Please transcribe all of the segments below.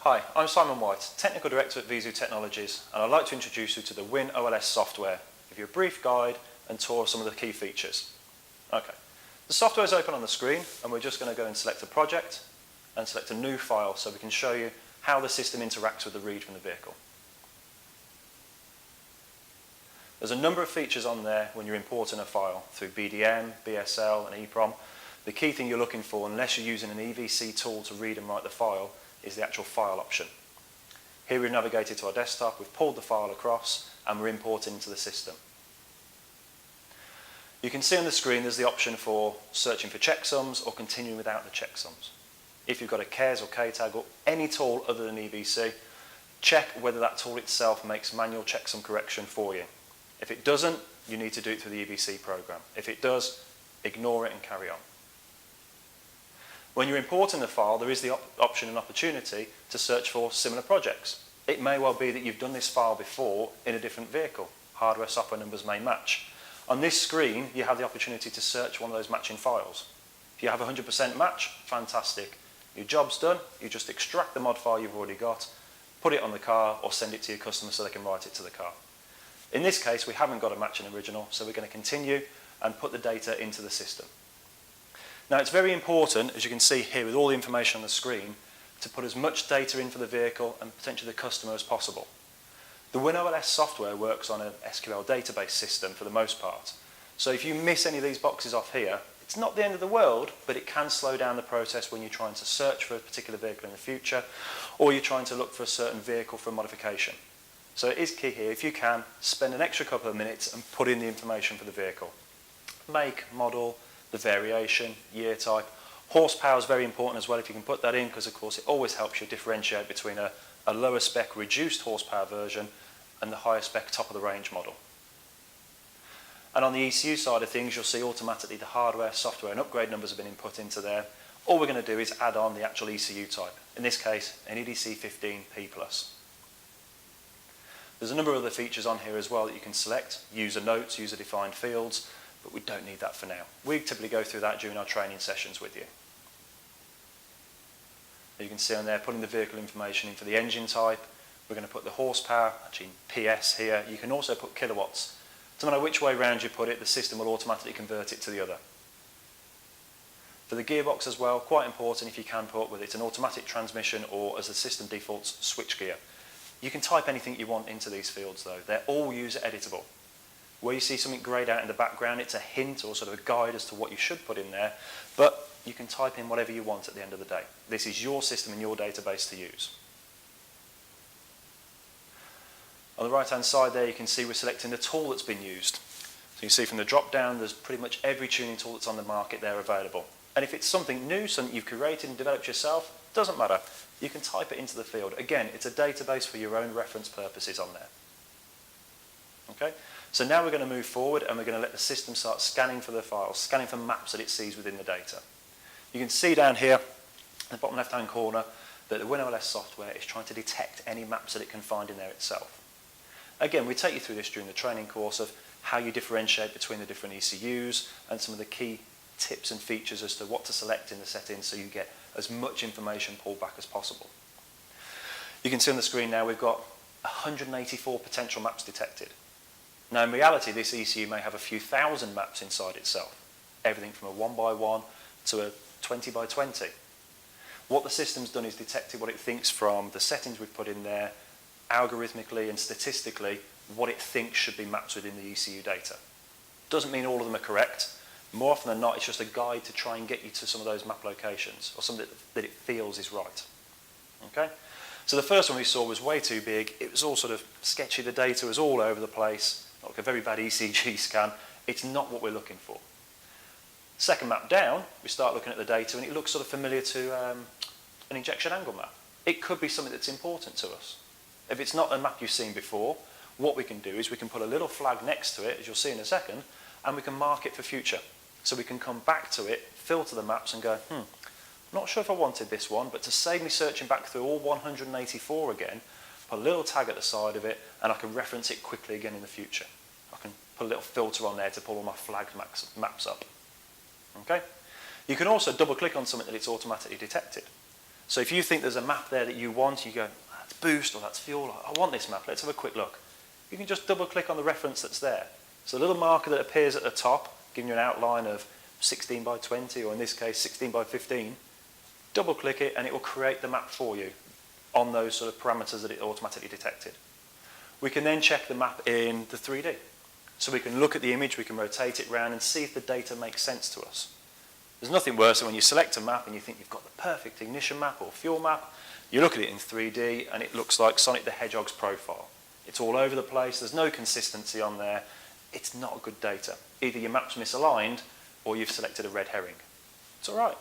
Hi, I'm Simon White, Technical Director at Visu Technologies, and I'd like to introduce you to the WinOLS software, give you a brief guide and tour of some of the key features. Okay, the software is open on the screen, and we're just going to go and select a project and select a new file so we can show you how the system interacts with the read from the vehicle. There's a number of features on there when you're importing a file through BDM, BSL and EEPROM. The key thing you're looking for, unless you're using an EVC tool to read and write the file, is the actual file option. Here we've navigated to our desktop, we've pulled the file across and we're importing into the system. You can see on the screen there's the option for searching for checksums or continuing without the checksums. If you've got a CARES or K-tag or any tool other than EVC, check whether that tool itself makes manual checksum correction for you. If it doesn't, you need to do it through the EVC program. If it does, ignore it and carry on. When you're importing the file, there is the option and opportunity to search for similar projects. It may well be that you've done this file before in a different vehicle. Hardware, software numbers may match. On this screen, you have the opportunity to search one of those matching files. If you have a 100% match, fantastic. Your job's done. You just extract the mod file you've already got, put it on the car, or send it to your customer so they can write it to the car. In this case, we haven't got a matching original, so we're going to continue and put the data into the system. Now, it's very important, as you can see here with all the information on the screen, to put as much data in for the vehicle and potentially the customer as possible. The WinOLS software works on an SQL database system for the most part. So if you miss any of these boxes off here, it's not the end of the world, but it can slow down the process when you're trying to search for a particular vehicle in the future, or you're trying to look for a certain vehicle for modification. So it is key here, if you can, spend an extra couple of minutes and put in the information for the vehicle. Make, model, the variation, year type. Horsepower is very important as well if you can put that in, because of course it always helps you differentiate between a lower spec reduced horsepower version and the higher spec top of the range model. And on the ECU side of things, you'll see automatically the hardware, software and upgrade numbers have been input into there. All we're going to do is add on the actual ECU type, in this case an EDC15P+. There's a number of other features on here as well that you can select, user notes, user defined fields, but we don't need that for now. We typically go through that during our training sessions with you. You can see on there, putting the vehicle information in for the engine type. We're going to put the horsepower, actually PS here. You can also put kilowatts. No matter which way round you put it, the system will automatically convert it to the other. For the gearbox as well, quite important if you can put whether it's an automatic transmission or, as the system defaults, switch gear. You can type anything you want into these fields though. They're all user editable. Where you see something greyed out in the background, it's a hint or sort of a guide as to what you should put in there, but you can type in whatever you want at the end of the day. This is your system and your database to use. On the right hand side there, you can see we're selecting the tool that's been used. So you can see from the drop down, there's pretty much every tuning tool that's on the market there available. And if it's something new, something you've created and developed yourself, doesn't matter. You can type it into the field. Again, it's a database for your own reference purposes on there. Okay? So now we're going to move forward and we're going to let the system start scanning for the files, scanning for maps that it sees within the data. You can see down here, in the bottom left-hand corner, that the WinOLS software is trying to detect any maps that it can find in there itself. Again, we take you through this during the training course of how you differentiate between the different ECUs and some of the key tips and features as to what to select in the settings so you get as much information pulled back as possible. You can see on the screen now we've got 184 potential maps detected. Now in reality this ECU may have a few thousand maps inside itself, everything from a 1x1 to a 20x20. What the system's done is detected what it thinks from the settings we've put in there, algorithmically and statistically what it thinks should be mapped within the ECU data. Doesn't mean all of them are correct. More often than not, it's just a guide to try and get you to some of those map locations or something that it feels is right. Okay? So the first one we saw was way too big. It was all sort of sketchy. The data was all over the place, like a very bad ECG scan. It's not what we're looking for. Second map down, we start looking at the data and it looks sort of familiar to an injection angle map. It could be something that's important to us. If it's not a map you've seen before, what we can do is we can put a little flag next to it, as you'll see in a second, and we can mark it for future. So we can come back to it, filter the maps and go, not sure if I wanted this one, but to save me searching back through all 184 again, put a little tag at the side of it and I can reference it quickly again in the future. I can put a little filter on there to pull all my flagged maps up. Okay? You can also double click on something that it's automatically detected. So if you think there's a map there that you want, you go, that's boost or that's fuel, I want this map, let's have a quick look. You can just double click on the reference that's there. So a little marker that appears at the top, giving you an outline of 16 by 20, or in this case 16 by 15, double click it and it will create the map for you on those sort of parameters that it automatically detected. We can then check the map in the 3D. So we can look at the image, we can rotate it around and see if the data makes sense to us. There's nothing worse than when you select a map and you think you've got the perfect ignition map or fuel map. You look at it in 3D and it looks like Sonic the Hedgehog's profile. It's all over the place, there's no consistency on there. It's not good data. Either your map's misaligned or you've selected a red herring. It's all right.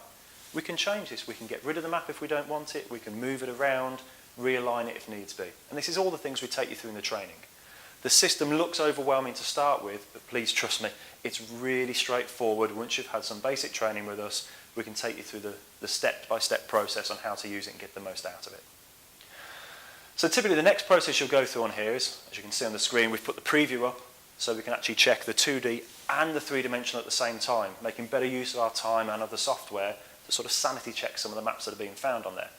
We can change this. We can get rid of the map if we don't want it. We can move it around, realign it if needs be. And this is all the things we take you through in the training. The system looks overwhelming to start with, but please trust me, it's really straightforward. Once you've had some basic training with us, we can take you through the step-by-step process on how to use it and get the most out of it. So typically the next process you'll go through on here is, as you can see on the screen, we've put the preview up so we can actually check the 2D and the three-dimensional at the same time, making better use of our time and of the software to sort of sanity check some of the maps that are being found on there.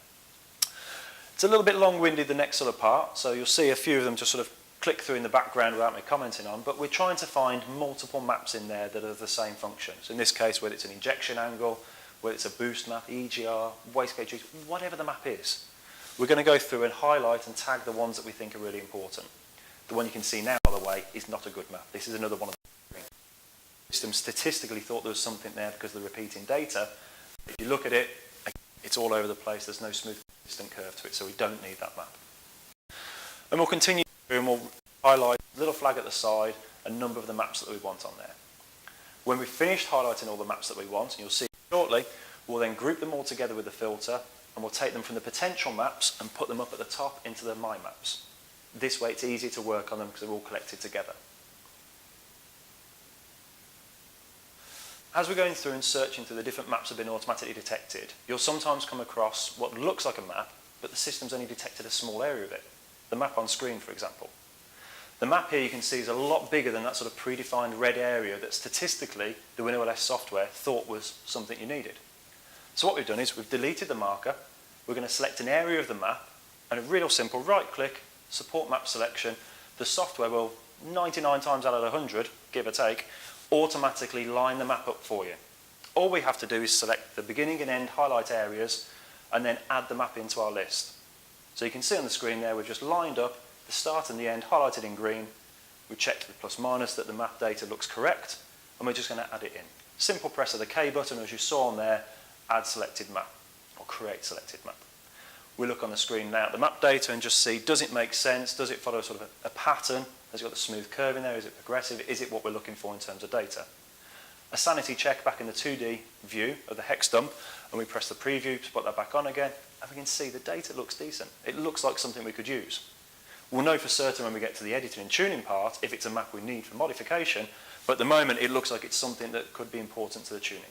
It's a little bit long-winded, the next sort of part, so you'll see a few of them just sort of click through in the background without me commenting on, but we're trying to find multiple maps in there that are the same function. So in this case, whether it's an injection angle, whether it's a boost map, EGR, wastegate trees, whatever the map is, we're going to go through and highlight and tag the ones that we think are really important. The one you can see now, by the way, is not a good map. This is another one of the system statistically thought there was something there because of the repeating data. If you look at it, it's all over the place. There's no smooth, consistent curve to it, so we don't need that map. And we'll continue and we'll highlight a little flag at the side, a number of the maps that we want on there. When we've finished highlighting all the maps that we want, and you'll see shortly, we'll then group them all together with the filter, and we'll take them from the potential maps and put them up at the top into the My Maps. This way it's easy to work on them because they're all collected together. As we're going through and searching through the different maps that have been automatically detected, you'll sometimes come across what looks like a map, but the system's only detected a small area of it. The map on screen, for example. The map here you can see is a lot bigger than that sort of predefined red area that statistically the WinOLS software thought was something you needed. So what we've done is we've deleted the marker, we're going to select an area of the map, and a real simple right click, support map selection. The software will 99 times out of 100, give or take, automatically line the map up for you. All we have to do is select the beginning and end highlight areas and then add the map into our list. So you can see on the screen there we've just lined up the start and the end highlighted in green. We've checked with plus minus that the map data looks correct and we're just going to add it in. Simple press of the K button, as you saw on there, add selected map or create selected map. We look on the screen now at the map data and just see, does it make sense? Does it follow sort of a pattern? Has it got the smooth curve in there? Is it progressive? Is it what we're looking for in terms of data? A sanity check back in the 2D view of the hex dump, and we press the preview to put that back on again, and we can see the data looks decent. It looks like something we could use. We'll know for certain when we get to the editing and tuning part if it's a map we need for modification, but at the moment it looks like it's something that could be important to the tuning.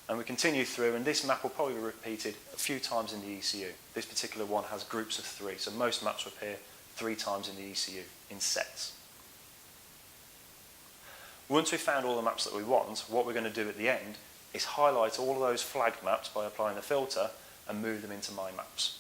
And we continue through, and this map will probably be repeated a few times in the ECU. This particular one has groups of 3, so most maps will appear 3 times in the ECU, in sets. Once we've found all the maps that we want, what we're going to do at the end is highlight all of those flagged maps by applying the filter and move them into My Maps.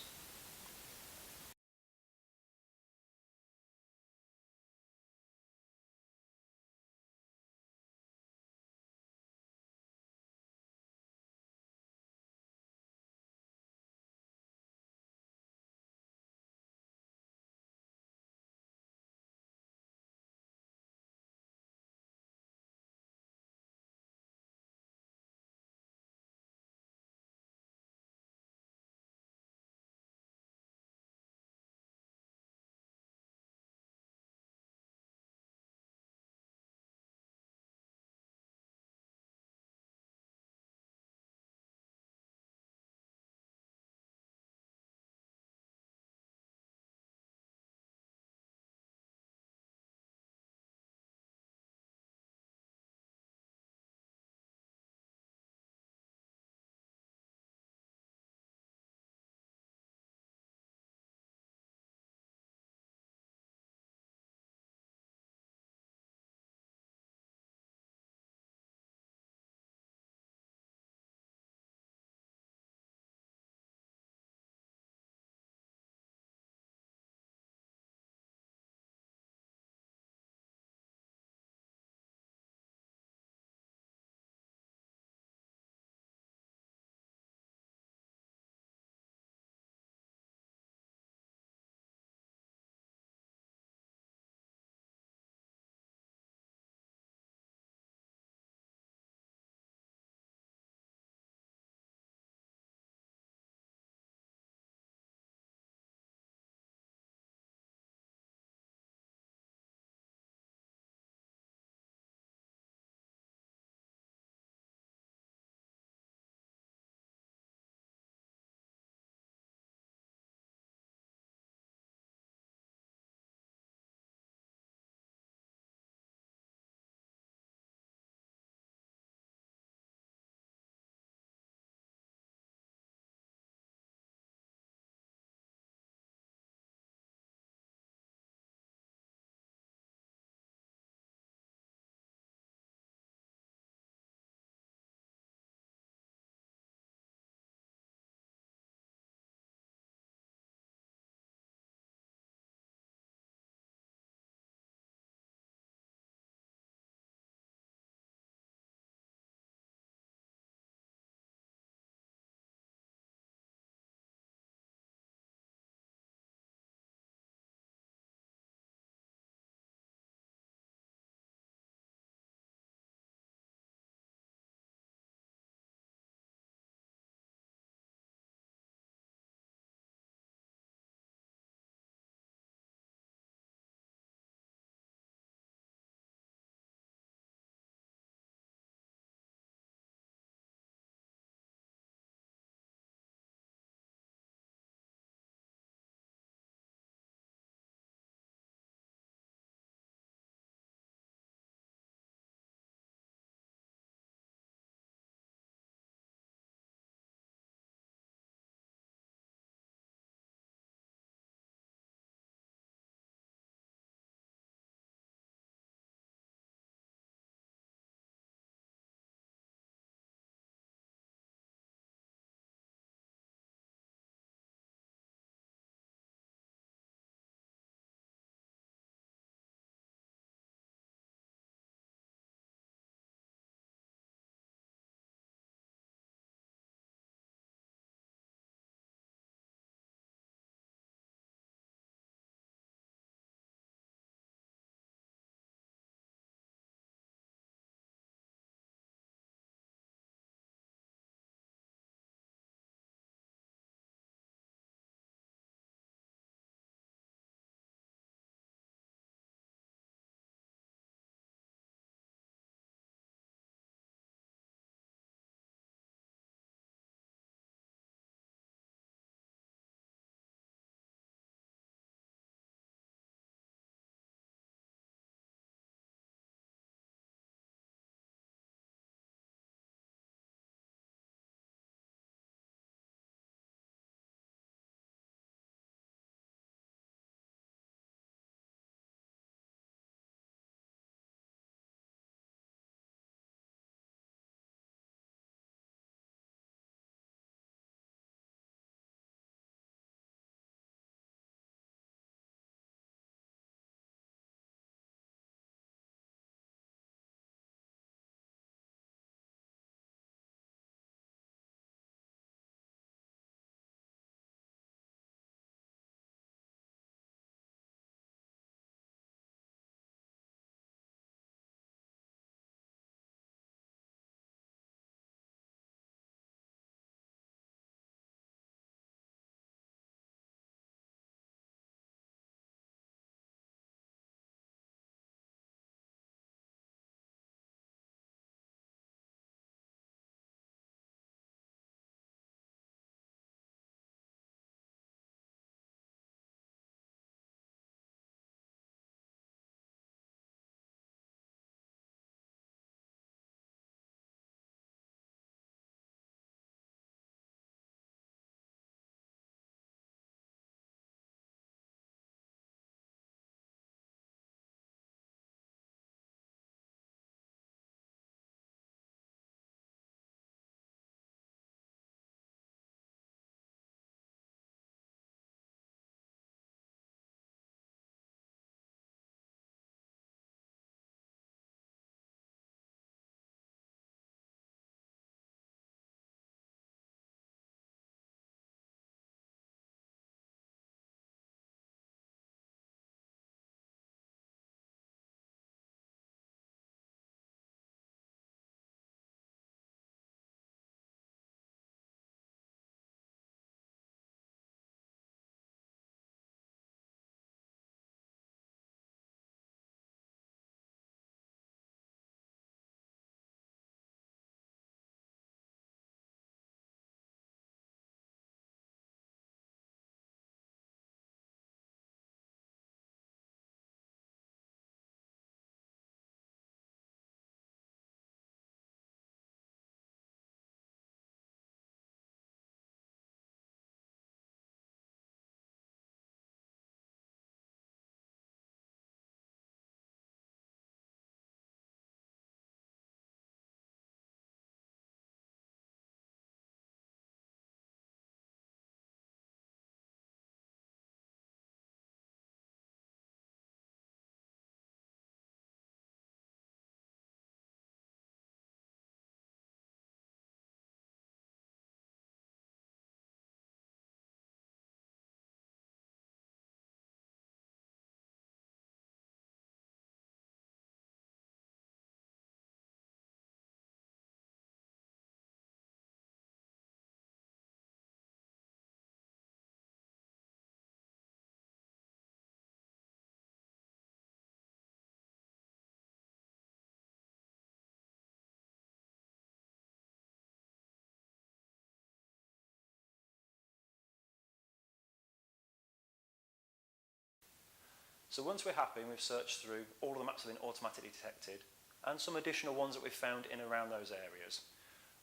So once we're happy and we've searched through, all of the maps have been automatically detected, and some additional ones that we've found in and around those areas,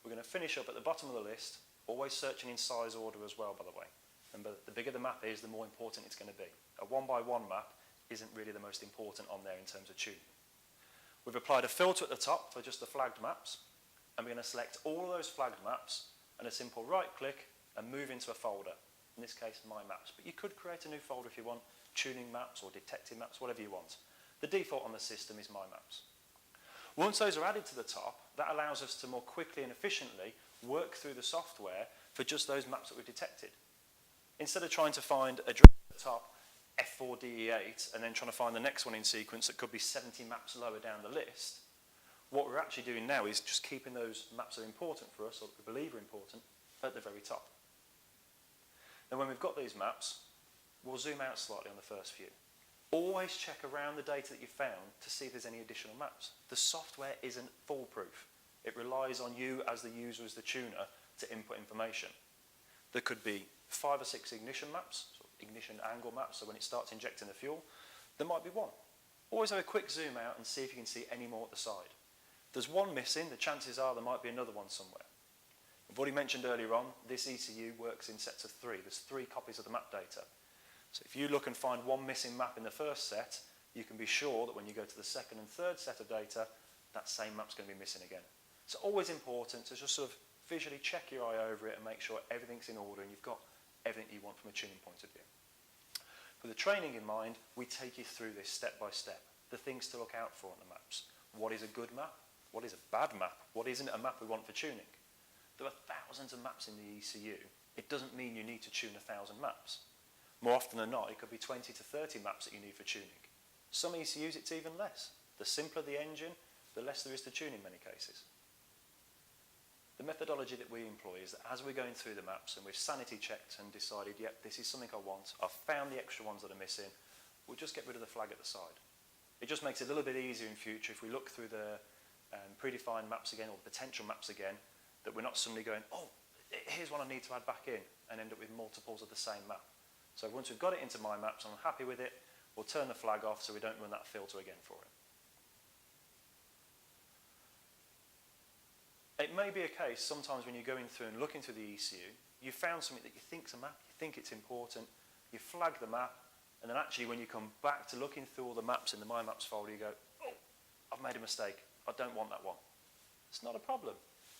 we're going to finish up at the bottom of the list, always searching in size order as well, by the way. Remember, the bigger the map is, the more important it's going to be. A one-by-one map isn't really the most important on there in terms of tuning. We've applied a filter at the top for just the flagged maps, and we're going to select all of those flagged maps and a simple right-click and move into a folder. In this case, My Maps. But you could create a new folder if you want, tuning maps or detecting maps, whatever you want. The default on the system is My Maps. Once those are added to the top, that allows us to more quickly and efficiently work through the software for just those maps that we've detected. Instead of trying to find a drop at the top, F4DE8, and then trying to find the next one in sequence that could be 70 maps lower down the list, what we're actually doing now is just keeping those maps that are important for us, or that we believe are important, at the very top. Now when we've got these maps, we'll zoom out slightly on the first view. Always check around the data that you found to see if there's any additional maps. The software isn't foolproof. It relies on you as the user, as the tuner, to input information. There could be 5 or 6 ignition maps, sort of ignition angle maps, so when it starts injecting the fuel, there might be one. Always have a quick zoom out and see if you can see any more at the side. If there's one missing, the chances are there might be another one somewhere. I've already mentioned earlier on, this ECU works in sets of 3. There's 3 copies of the map data. So if you look and find one missing map in the first set, you can be sure that when you go to the second and third set of data, that same map's going to be missing again. It's always important to just sort of visually check your eye over it and make sure everything's in order and you've got everything you want from a tuning point of view. With the training in mind, we take you through this step by step, the things to look out for on the maps. What is a good map? What is a bad map? What isn't a map we want for tuning? There are thousands of maps in the ECU. It doesn't mean you need to tune 1,000 maps. More often than not, it could be 20 to 30 maps that you need for tuning. Some ECUs, it's even less. The simpler the engine, the less there is to tune in many cases. The methodology that we employ is that as we're going through the maps and we've sanity checked and decided, yep, this is something I want, I've found the extra ones that are missing, we'll just get rid of the flag at the side. It just makes it a little bit easier in future if we look through the predefined maps again or potential maps again, that we're not suddenly going, oh, here's one I need to add back in, and end up with multiples of the same map. So once we've got it into My Maps and I'm happy with it, we'll turn the flag off so we don't run that filter again for it. It may be a case sometimes when you're going through and looking through the ECU, you found something that you think's a map, you think it's important, you flag the map, and then actually when you come back to looking through all the maps in the My Maps folder, you go, oh, I've made a mistake, I don't want that one. It's not a problem.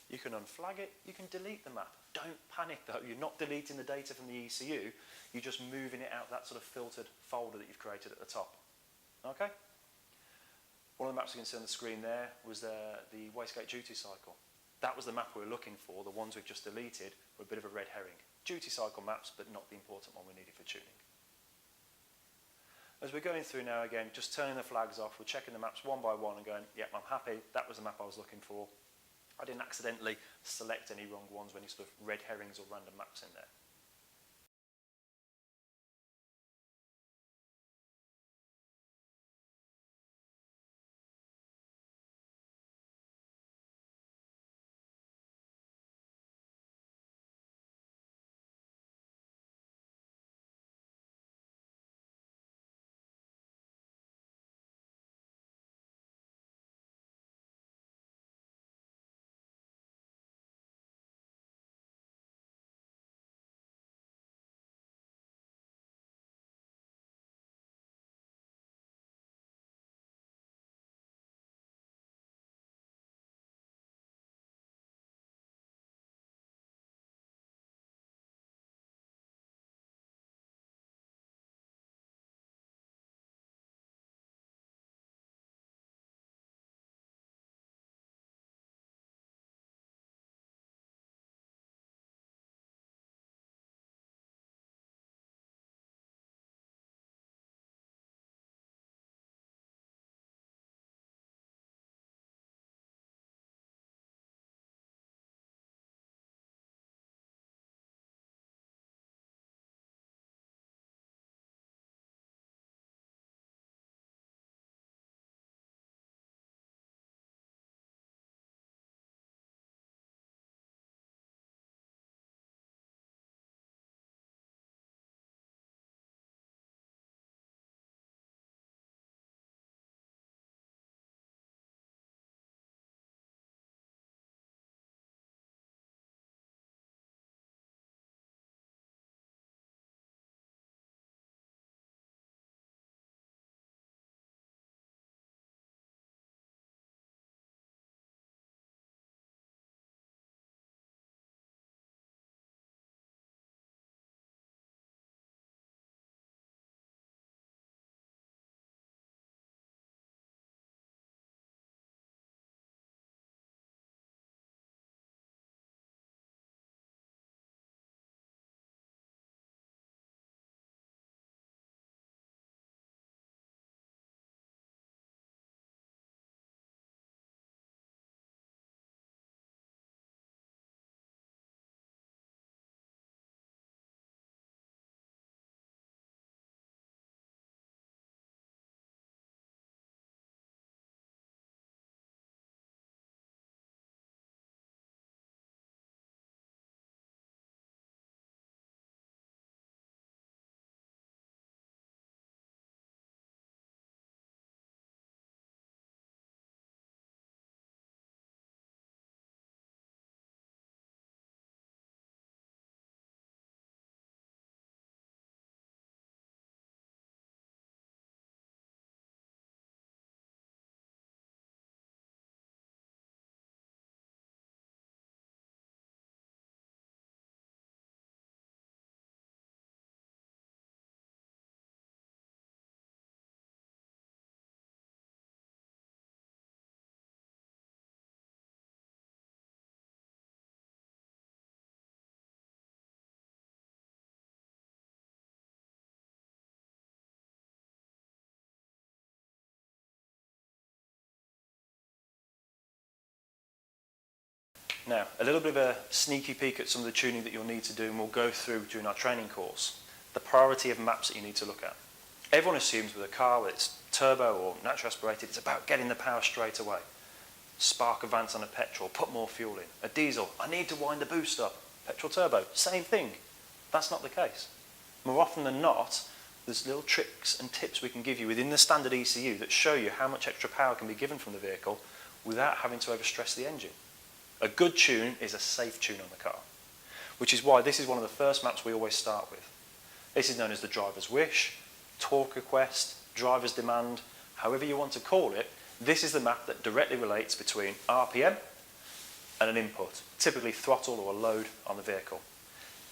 You can unflag it, you can delete the map. Don't panic though, you're not deleting the data from the ECU, you're just moving it out that sort of filtered folder that you've created at the top. Okay? One of the maps you can see on the screen there was the wastegate duty cycle. That was the map we were looking for, the ones we've just deleted were a bit of a red herring. Duty cycle maps, but not the important one we needed for tuning. As we're going through now again, just turning the flags off, we're checking the maps one by one and going, yep, I'm happy, that was the map I was looking for. I didn't accidentally select any wrong ones with any sort of red herrings or random maps in there. Now, a little bit of a sneaky peek at some of the tuning that you'll need to do and we'll go through during our training course. The priority of maps that you need to look at. Everyone assumes with a car, whether it's turbo or naturally aspirated, it's about getting the power straight away. Spark advance on a petrol, put more fuel in. A diesel, I need to wind the boost up. Petrol turbo, same thing. That's not the case. More often than not, there's little tricks and tips we can give you within the standard ECU that show you how much extra power can be given from the vehicle without having to overstress the engine. A good tune is a safe tune on the car, which is why this is one of the first maps we always start with. This is known as the driver's wish, torque request, driver's demand, however you want to call it. This is the map that directly relates between RPM and an input, typically throttle or a load on the vehicle.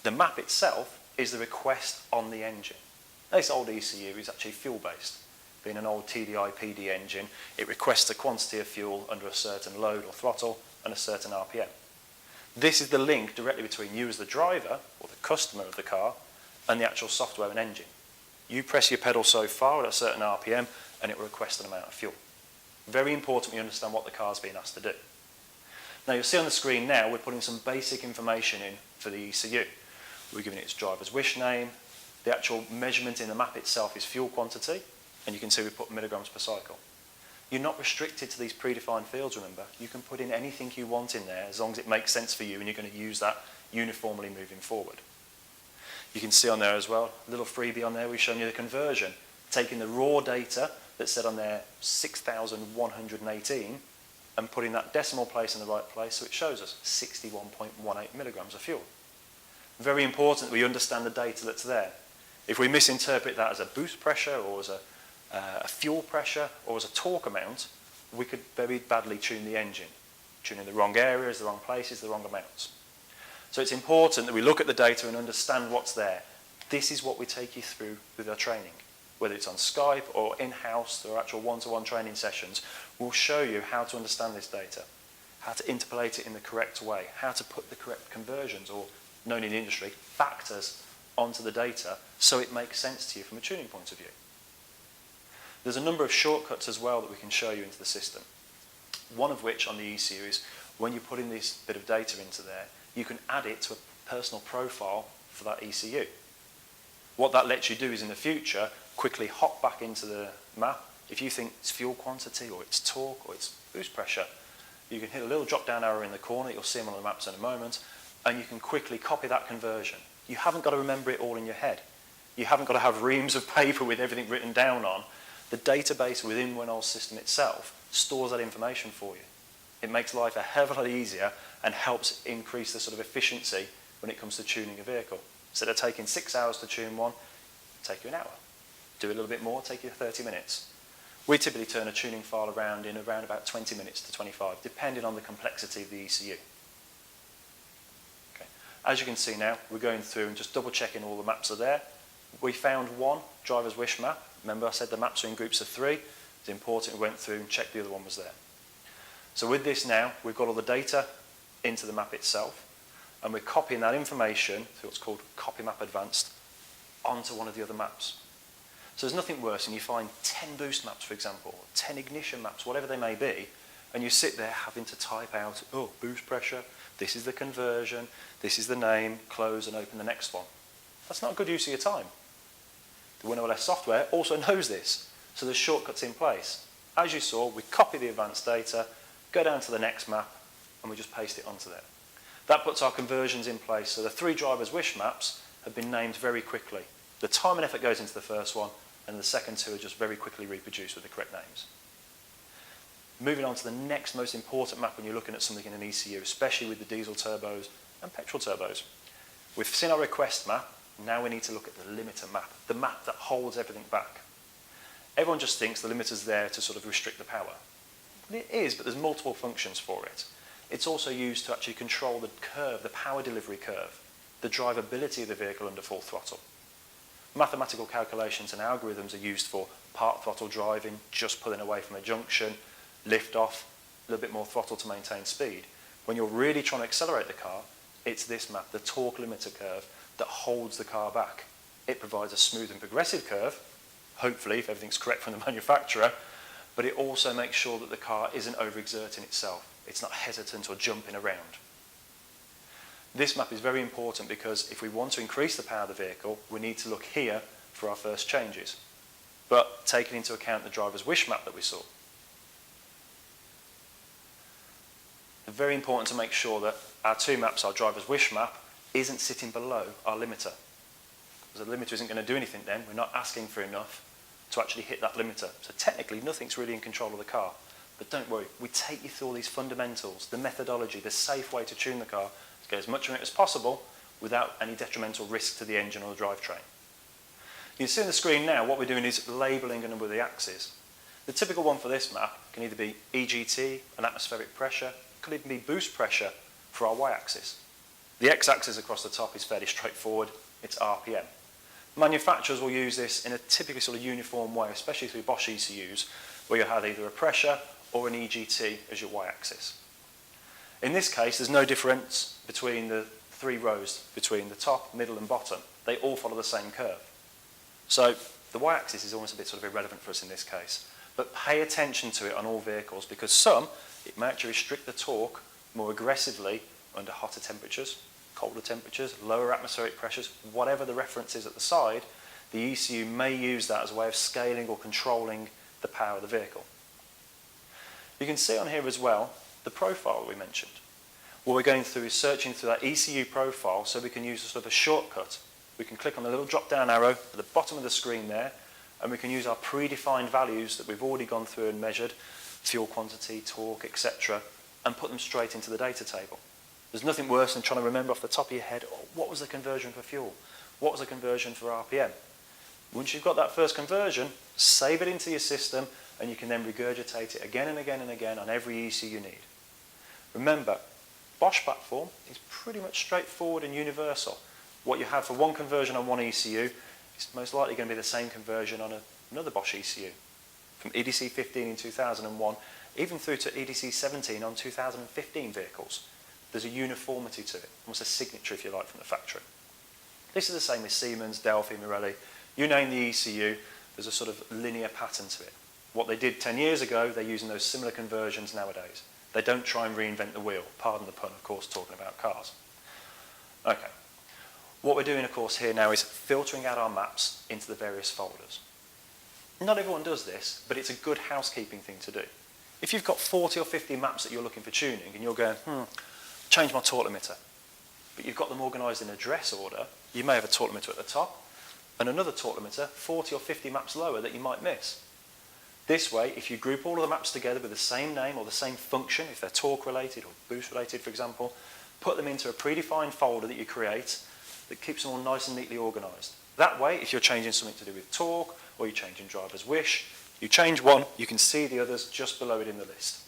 The map itself is the request on the engine. This old ECU is actually fuel-based. Being an old TDI PD engine, it requests a quantity of fuel under a certain load or throttle and a certain RPM. This is the link directly between you as the driver or the customer of the car and the actual software and engine. You press your pedal so far at a certain RPM and it will request an amount of fuel. Very important we understand what the car is being asked to do. Now you'll see on the screen now we're putting some basic information in for the ECU. We're giving it its driver's wish name. The actual measurement in the map itself is fuel quantity, and you can see we put milligrams per cycle. You're not restricted to these predefined fields, remember. You can put in anything you want in there as long as it makes sense for you and you're going to use that uniformly moving forward. You can see on there as well, a little freebie on there, we've shown you the conversion, taking the raw data that said on there 6,118 and putting that decimal place in the right place so it shows us 61.18 milligrams of fuel. Very important that we understand the data that's there. If we misinterpret that as a boost pressure or as a fuel pressure or as a torque amount, we could very badly tune the engine, tuning the wrong areas, the wrong places, the wrong amounts. So it's important that we look at the data and understand what's there. This is what we take you through with our training. Whether it's on Skype or in-house or actual one-to-one training sessions, we'll show you how to understand this data, how to interpolate it in the correct way, how to put the correct conversions, or known in the industry, factors, onto the data so it makes sense to you from a tuning point of view. There's a number of shortcuts as well that we can show you into the system. One of which on the ECU is when you put in this bit of data into there, you can add it to a personal profile for that ECU. What that lets you do is in the future quickly hop back into the map. If you think it's fuel quantity or it's torque or it's boost pressure, you can hit a little drop down arrow in the corner, you'll see them on the maps in a moment, and you can quickly copy that conversion. You haven't got to remember it all in your head. You haven't got to have reams of paper with everything written down on. The database within WinOLS system itself stores that information for you. It makes life a hell of a lot easier and helps increase the sort of efficiency when it comes to tuning a vehicle. Instead of taking 6 hours to tune one, take you an hour. Do a little bit more, take you 30 minutes. We typically turn a tuning file around in around about 20 minutes to 25, depending on the complexity of the ECU. As you can see now, we're going through and just double checking all the maps are there. We found one driver's wish map. Remember I said the maps are in groups of 3. It's important we went through and checked the other one was there. So with this now, we've got all the data into the map itself, and we're copying that information through what's called Copy Map Advanced onto one of the other maps. So there's nothing worse than you find 10 boost maps, for example, or 10 ignition maps, whatever they may be, and you sit there having to type out, oh, boost pressure, this is the conversion, this is the name, close and open the next one. That's not a good use of your time. The WinOLS software also knows this, so there's shortcuts in place. As you saw, we copy the advanced data, go down to the next map, and we just paste it onto there. That puts our conversions in place, so the 3 driver's wish maps have been named very quickly. The time and effort goes into the first one, and the second 2 are just very quickly reproduced with the correct names. Moving on to the next most important map when you're looking at something in an ECU, especially with the diesel turbos and petrol turbos. We've seen our request map, now we need to look at the limiter map, the map that holds everything back. Everyone just thinks the limiter's there to sort of restrict the power. It is, but there's multiple functions for it. It's also used to actually control the curve, the power delivery curve, the drivability of the vehicle under full throttle. Mathematical calculations and algorithms are used for part throttle driving, just pulling away from a junction, lift off, a little bit more throttle to maintain speed. When you're really trying to accelerate the car, it's this map, the torque limiter curve, that holds the car back. It provides a smooth and progressive curve, hopefully if everything's correct from the manufacturer, but it also makes sure that the car isn't overexerting itself. It's not hesitant or jumping around. This map is very important because if we want to increase the power of the vehicle, we need to look here for our first changes, but taking into account the driver's wish map that we saw. It's very important to make sure that our two maps, our driver's wish map, isn't sitting below our limiter. Because the limiter isn't going to do anything then. We're not asking for enough to actually hit that limiter. So technically, nothing's really in control of the car. But don't worry, we take you through all these fundamentals, the methodology, the safe way to tune the car to get as much of it as possible without any detrimental risk to the engine or the drivetrain. You can see on the screen now what we're doing is labelling a number of the axes. The typical one for this map can either be EGT, an atmospheric pressure, could even be boost pressure for our y-axis. The x-axis across the top is fairly straightforward, it's RPM. Manufacturers will use this in a typically sort of uniform way, especially through Bosch ECUs, where you have either a pressure or an EGT as your y-axis. In this case, there's no difference between the three rows, between the top, middle and bottom. They all follow the same curve. So the y-axis is almost a bit sort of irrelevant for us in this case. But pay attention to it on all vehicles because some, it may actually restrict the torque more aggressively under hotter temperatures, colder temperatures, lower atmospheric pressures, whatever the reference is at the side, the ECU may use that as a way of scaling or controlling the power of the vehicle. You can see on here as well the profile that we mentioned. What we're going through is searching through that ECU profile so we can use a sort of a shortcut. We can click on the little drop down arrow at the bottom of the screen there and we can use our predefined values that we've already gone through and measured, fuel quantity, torque, etc., and put them straight into the data table. There's nothing worse than trying to remember off the top of your head, oh, what was the conversion for fuel? What was the conversion for RPM? Once you've got that first conversion, save it into your system and you can then regurgitate it again and again and again on every ECU you need. Remember, Bosch platform is pretty much straightforward and universal. What you have for one conversion on one ECU is most likely going to be the same conversion on another Bosch ECU. From EDC 15 in 2001, even through to EDC 17 on 2015 vehicles. There's a uniformity to it, almost a signature if you like from the factory. This is the same with Siemens, Delphi, Mirelli. You name the ECU, there's a sort of linear pattern to it. What they did 10 years ago, they're using those similar conversions nowadays. They don't try and reinvent the wheel. Pardon the pun, of course, talking about cars. Okay. What we're doing, of course, here now is filtering out our maps into the various folders. Not everyone does this, but it's a good housekeeping thing to do. If you've got 40 or 50 maps that you're looking for tuning and you're going, change my torque limiter, but you've got them organised in address order, you may have a torque limiter at the top and another torque limiter 40 or 50 maps lower that you might miss. This way, if you group all of the maps together with the same name or the same function, if they're torque related or boost related, for example, put them into a predefined folder that you create that keeps them all nice and neatly organised. That way, if you're changing something to do with torque or you're changing driver's wish, you change one, you can see the others just below it in the list.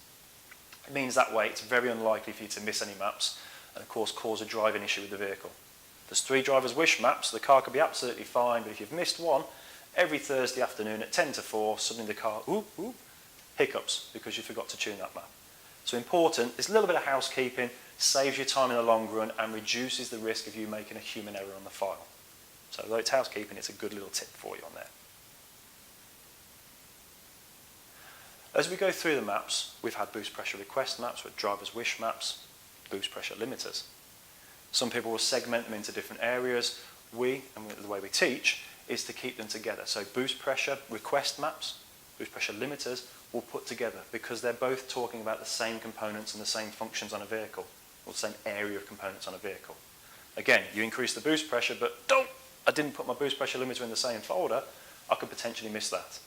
It means that way it's very unlikely for you to miss any maps and of course cause a driving issue with the vehicle. There's 3 driver's wish maps, the car could be absolutely fine, but if you've missed one, every Thursday afternoon at 10 to 4, suddenly the car, hiccups because you forgot to tune that map. So important, this little bit of housekeeping saves you time in the long run and reduces the risk of you making a human error on the file. So though it's housekeeping, it's a good little tip for you on there. As we go through the maps, we've had boost pressure request maps with driver's wish maps, boost pressure limiters. Some people will segment them into different areas. We, and the way we teach, is to keep them together. So boost pressure request maps, boost pressure limiters will put together because they're both talking about the same components and the same functions on a vehicle, or the same area of components on a vehicle. Again, you increase the boost pressure, but I didn't put my boost pressure limiter in the same folder, I could potentially miss that.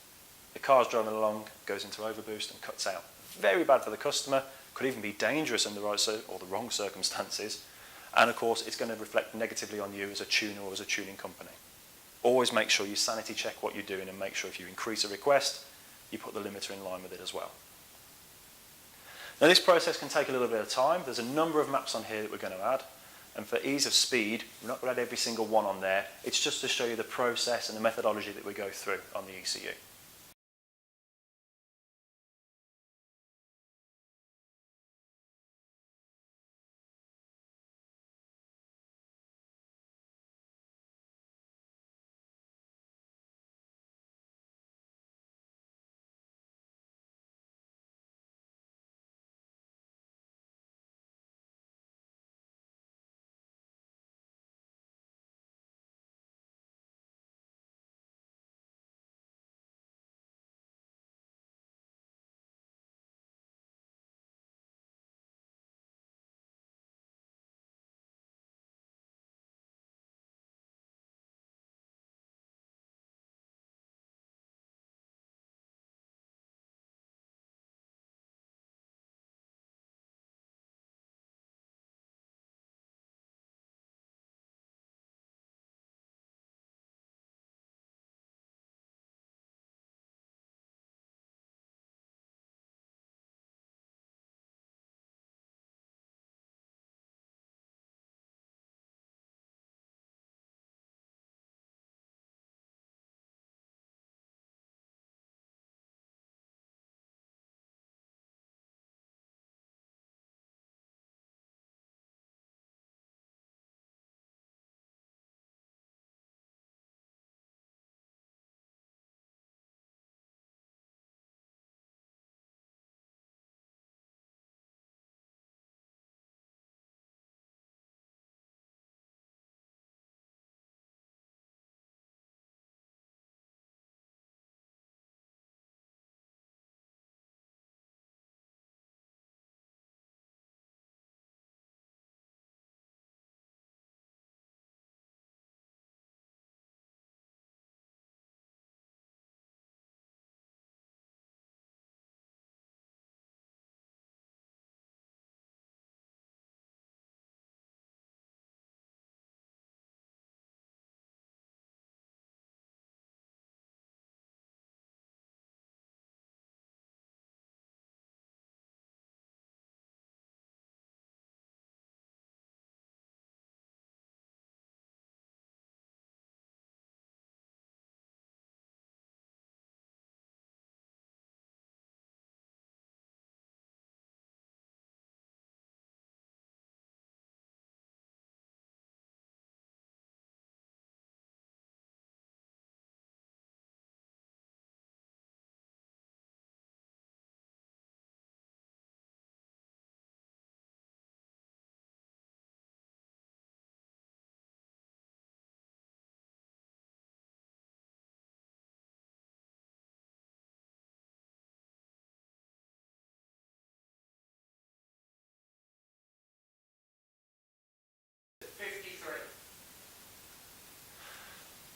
The car's driving along, goes into overboost and cuts out. Very bad for the customer, could even be dangerous in the right or the wrong circumstances, and of course it's going to reflect negatively on you as a tuner or as a tuning company. Always make sure you sanity check what you're doing and make sure if you increase a request, you put the limiter in line with it as well. Now this process can take a little bit of time. There's a number of maps on here that we're going to add, and for ease of speed, we're not going to add every single one on there. It's just to show you the process and the methodology that we go through on the ECU.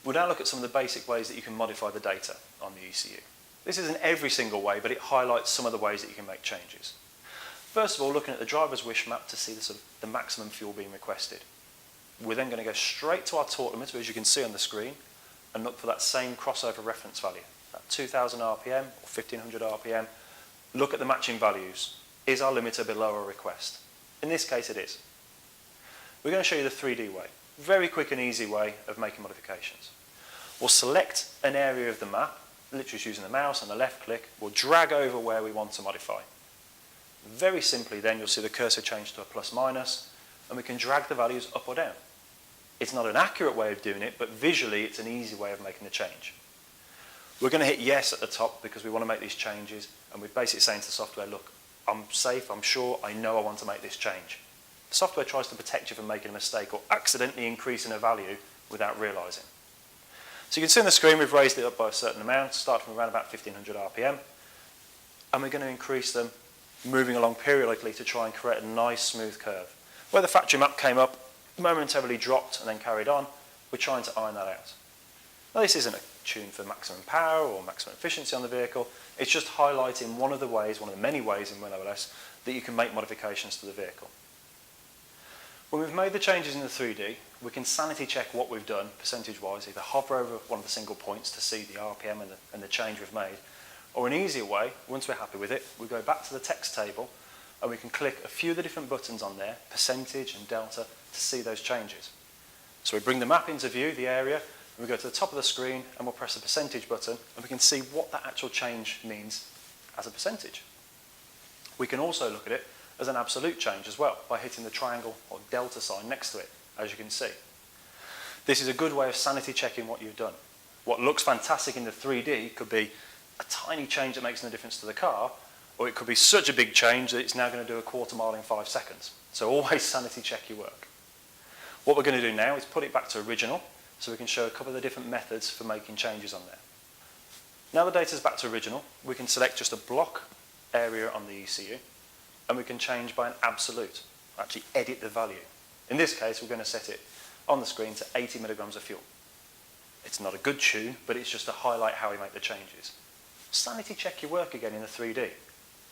We'll now look at some of the basic ways that you can modify the data on the ECU. This isn't every single way, but it highlights some of the ways that you can make changes. First of all, looking at the driver's wish map to see the maximum fuel being requested. We're then going to go straight to our torque limiter, as you can see on the screen, and look for that same crossover reference value, that 2000 RPM or 1500 RPM. Look at the matching values. Is our limiter below our request? In this case, it is. We're going to show you the 3D way. Very quick and easy way of making modifications. We'll select an area of the map, literally just using the mouse and the left click. We'll drag over where we want to modify. Very simply then, you'll see the cursor change to a plus minus, and we can drag the values up or down. It's not an accurate way of doing it, but visually it's an easy way of making the change. We're going to hit yes at the top because we want to make these changes, and we're basically saying to the software, look, I'm safe, I'm sure, I know I want to make this change. The software tries to protect you from making a mistake or accidentally increasing a value without realising. So you can see on the screen we've raised it up by a certain amount, starting from around about 1500 RPM, and we're going to increase them moving along periodically to try and create a nice smooth curve. Where the factory map came up, momentarily dropped and then carried on, we're trying to iron that out. Now this isn't a tune for maximum power or maximum efficiency on the vehicle, it's just highlighting one of the ways, one of the many ways in WinOLS that you can make modifications to the vehicle. When we've made the changes in the 3D, we can sanity check what we've done percentage-wise, either hover over one of the single points to see the RPM and the change we've made, or an easier way, once we're happy with it, we go back to the text table and we can click a few of the different buttons on there, percentage and delta, to see those changes. So we bring the map into view, the area, and we go to the top of the screen and we'll press the percentage button and we can see what that actual change means as a percentage. We can also look at it as an absolute change as well by hitting the triangle or delta sign next to it, as you can see. This is a good way of sanity checking what you've done. What looks fantastic in the 3D could be a tiny change that makes no difference to the car, or it could be such a big change that it's now going to do a quarter mile in 5 seconds. So always sanity check your work. What we're going to do now is put it back to original, so we can show a couple of the different methods for making changes on there. Now the data's back to original, we can select just a block area on the ECU, and we can change by an absolute, actually edit the value. In this case, we're going to set it on the screen to 80 milligrams of fuel. It's not a good tune, but it's just to highlight how we make the changes. Sanity check your work again in the 3D.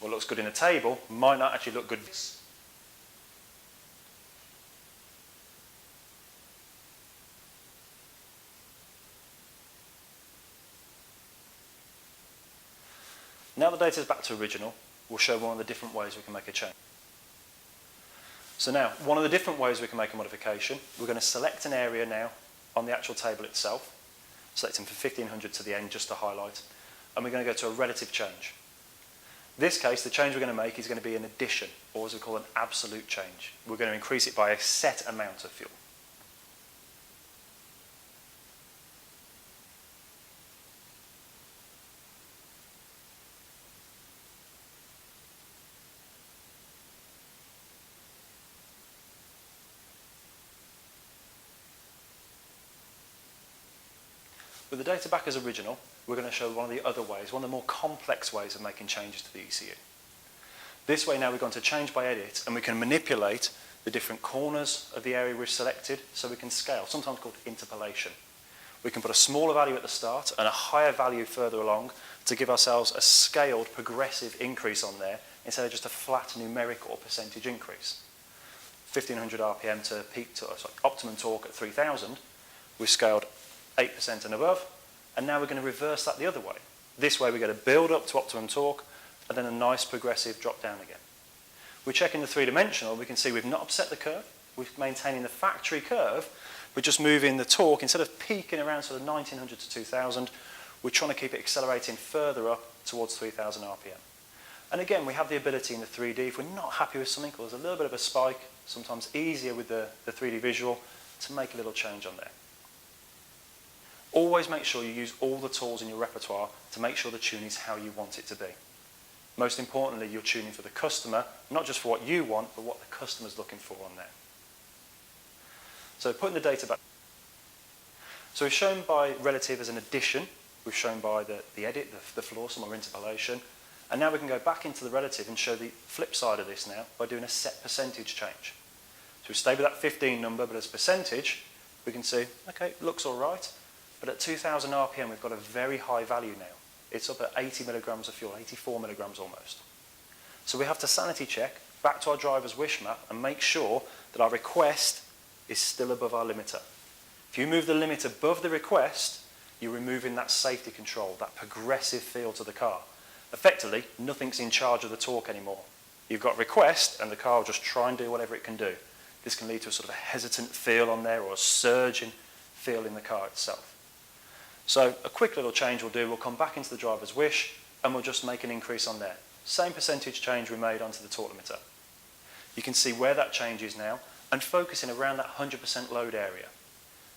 What looks good in a table might not actually look good. Now the data is back to original, we'll show one of the different ways we can make a change. So now, one of the different ways we can make a modification, we're going to select an area now on the actual table itself, selecting from 1500 to the end just to highlight, and we're going to go to a relative change. In this case, the change we're going to make is going to be an addition, or as we call an absolute change. We're going to increase it by a set amount of fuel. With the data back as original, we're going to show one of the other ways, one of the more complex ways of making changes to the ECU. This way now we're going to change by edit, and we can manipulate the different corners of the area we've selected so we can scale, sometimes called interpolation. We can put a smaller value at the start and a higher value further along to give ourselves a scaled progressive increase on there instead of just a flat numeric or percentage increase. 1500 RPM to peak to optimum torque at 3000, we've scaled 8% and above, and now we're going to reverse that the other way. This way we're going to build up to optimum torque and then a nice progressive drop down again. We check in the three-dimensional, we can see we've not upset the curve, we're maintaining the factory curve, we're just moving the torque, instead of peaking around sort of 1900 to 2000, we're trying to keep it accelerating further up towards 3000 RPM. And again, we have the ability in the 3D, if we're not happy with something, or there's a little bit of a spike, sometimes easier with the 3D visual, to make a little change on there. Always make sure you use all the tools in your repertoire to make sure the tune is how you want it to be. Most importantly, you're tuning for the customer, not just for what you want, but what the customer's looking for on there. So putting the data back. So we've shown by relative as an addition, we've shown by the edit, the floor sum or interpolation, and now we can go back into the relative and show the flip side of this now by doing a set percentage change. So we stay with that 15 number, but as percentage, we can see, okay, it looks all right. But at 2000 RPM, we've got a very high value now. It's up at 80 milligrams of fuel, 84 milligrams almost. So we have to sanity check back to our driver's wish map and make sure that our request is still above our limiter. If you move the limit above the request, you're removing that safety control, that progressive feel to the car. Effectively, nothing's in charge of the torque anymore. You've got request and the car will just try and do whatever it can do. This can lead to a sort of a hesitant feel on there or a surging feel in the car itself. So a quick little change we'll do, we'll come back into the driver's wish and we'll just make an increase on there. Same percentage change we made onto the torque limiter. You can see where that change is now and focusing around that 100% load area.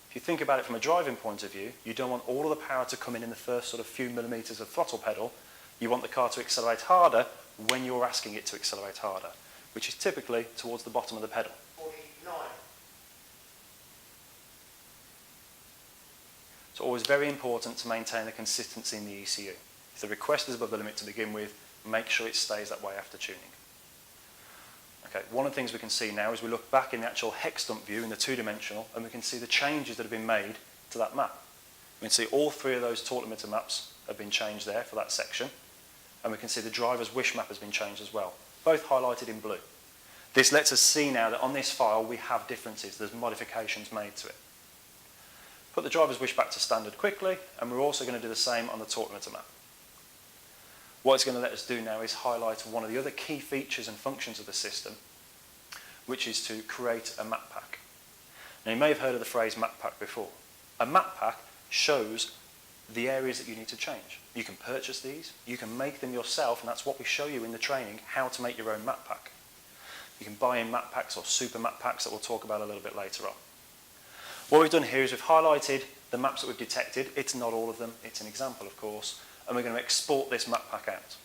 If you think about it from a driving point of view, you don't want all of the power to come in the first sort of few millimetres of throttle pedal. You want the car to accelerate harder when you're asking it to accelerate harder, which is typically towards the bottom of the pedal. 49. It's always very important to maintain the consistency in the ECU. If the request is above the limit to begin with, make sure it stays that way after tuning. Okay, one of the things we can see now is we look back in the actual hex dump view in the two-dimensional and we can see the changes that have been made to that map. We can see all three of those torque limiter maps have been changed there for that section, and we can see the driver's wish map has been changed as well, both highlighted in blue. This lets us see now that on this file we have differences, there's modifications made to it. Put the driver's wish back to standard quickly, and we're also going to do the same on the torque limiter map. What it's going to let us do now is highlight one of the other key features and functions of the system, which is to create a map pack. Now you may have heard of the phrase map pack before. A map pack shows the areas that you need to change. You can purchase these, you can make them yourself, and that's what we show you in the training, how to make your own map pack. You can buy in map packs or super map packs that we'll talk about a little bit later on. What we've done here is we've highlighted the maps that we've detected. It's not all of them, it's an example of course, and we're going to export this map pack out.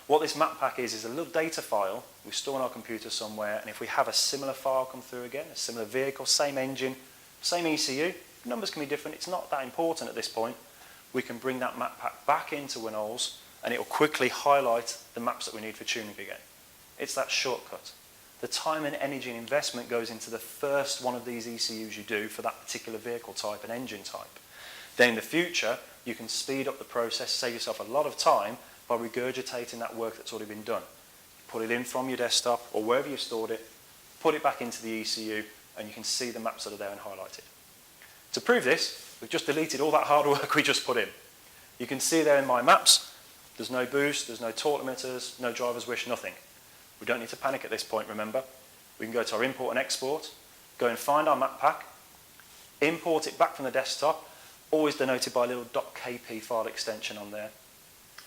What this map pack is a little data file we store on our computer somewhere, and if we have a similar file come through again, a similar vehicle, same engine, same ECU, numbers can be different, it's not that important at this point, we can bring that map pack back into WinOLS and it will quickly highlight the maps that we need for tuning again. It's that shortcut. The time and energy and investment goes into the first one of these ECUs you do for that particular vehicle type and engine type. Then in the future, you can speed up the process, save yourself a lot of time by regurgitating that work that's already been done. Put it in from your desktop or wherever you stored it, put it back into the ECU, and you can see the maps that are there and highlighted. To prove this, we've just deleted all that hard work we just put in. You can see there in my maps, there's no boost, there's no torque limiters, no driver's wish, nothing. We don't need to panic at this point, remember. We can go to our import and export, go and find our map pack, import it back from the desktop, always denoted by a little .kp file extension on there.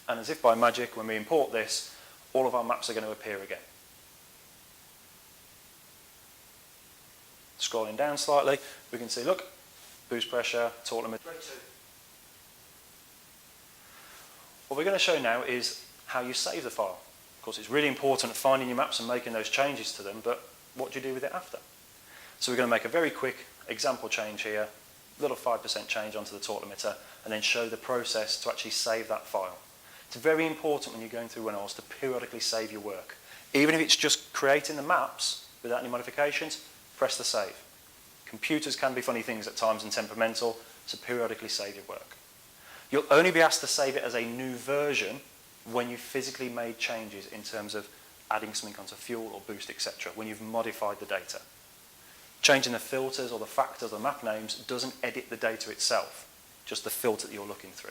And as if by magic, when we import this, all of our maps are going to appear again. Scrolling down slightly, we can see, look, boost pressure, torque limiter. What we're going to show now is how you save the file. Of course, it's really important finding your maps and making those changes to them, but what do you do with it after? So we're going to make a very quick example change here, little 5% change onto the torque limiter, and then show the process to actually save that file. It's very important when you're going through WinOLS to periodically save your work. Even if it's just creating the maps without any modifications, press the save. Computers can be funny things at times and temperamental, so periodically save your work. You'll only be asked to save it as a new version when you've physically made changes in terms of adding something onto fuel or boost, etc., when you've modified the data. Changing the filters or the factors or map names doesn't edit the data itself, just the filter that you're looking through.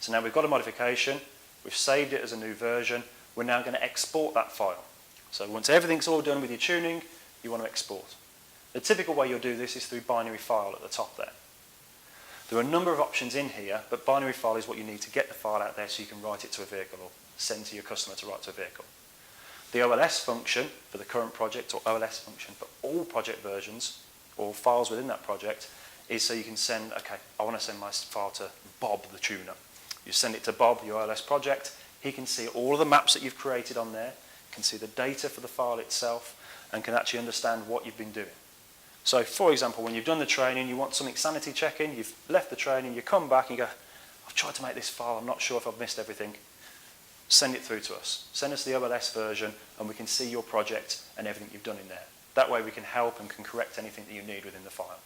So now we've got a modification, we've saved it as a new version, we're now going to export that file. So once everything's all done with your tuning, you want to export. The typical way you'll do this is through binary file at the top there. There are a number of options in here, but binary file is what you need to get the file out there so you can write it to a vehicle or send to your customer to write to a vehicle. The OLS function for the current project, or OLS function for all project versions or files within that project, is so you can send, okay, I want to send my file to Bob the tuner. You send it to Bob, your OLS project, he can see all of the maps that you've created on there, can see the data for the file itself, and can actually understand what you've been doing. So, for example, when you've done the training, you want something sanity checking, you've left the training, you come back and you go, I've tried to make this file, I'm not sure if I've missed everything. Send it through to us. Send us the OLS version and we can see your project and everything you've done in there. That way we can help and can correct anything that you need within the file.